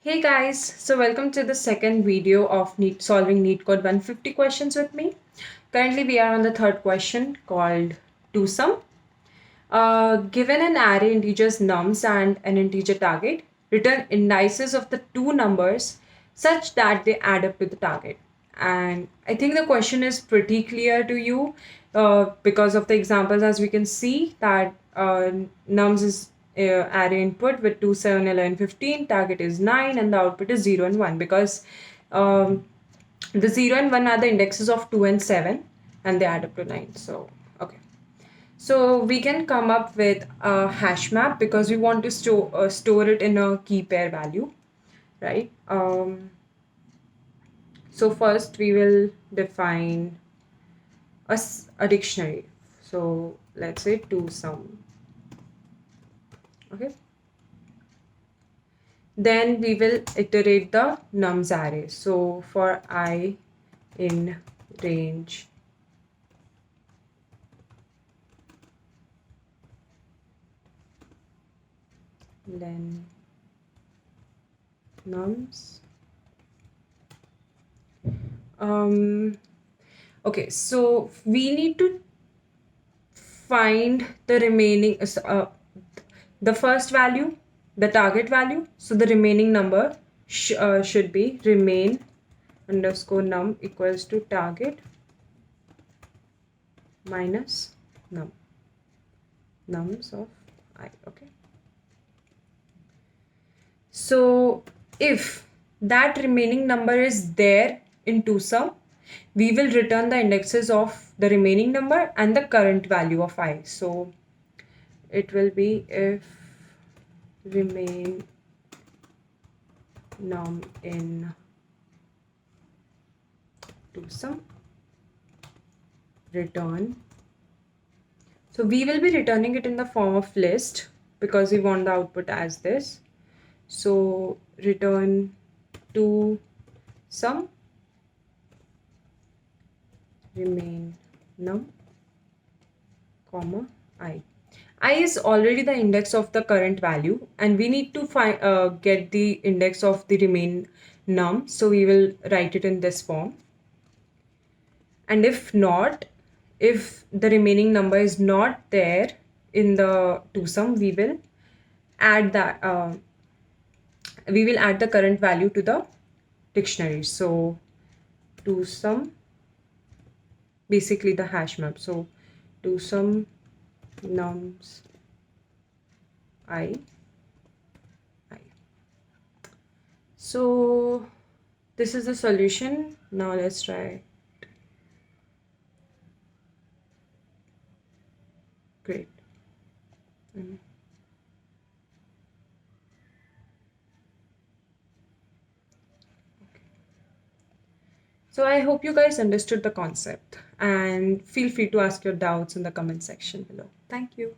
Hey guys, so welcome to the second video of solving NeetCode 150 questions with me. Currently we are on the third question called twosome. Given an array integers nums and an integer target, return indices of the two numbers such that they add up to the target. And I think the question is pretty clear to you because of the examples. As we can see that nums is array input with 2, 7, 11, 15, target is 9 and the output is 0 and 1 because the 0 and 1 are the indexes of 2 and 7 and they add up to 9. So, okay. So we can come up with a hash map because we want to store it in a key pair value, right? So first we will define a dictionary. So let's say twosome. Okay. Then we will iterate the nums array. So for I in range len nums. Okay, so we need to find the remaining the first value, the target value. So the remaining number should be remain underscore num equals to target minus nums of I. Okay. So if that remaining number is there in twosome, we will return the indexes of the remaining number and the current value of I. So it will be if remain num in twosome return. So we will be returning it in the form of list because we want the output as this. So return twosome remain num comma I. I is already the index of the current value and we need to find get the index of the remain num. So we will write it in this form. And if not, if the remaining number is not there in the twosome, we will add that we will add the current value to the dictionary. So twosome, basically the hash map. So twosome nums I. So this is the solution. Now let's try. Great. Okay. So I hope you guys understood the concept and feel free to ask your doubts in the comment section below. Thank you.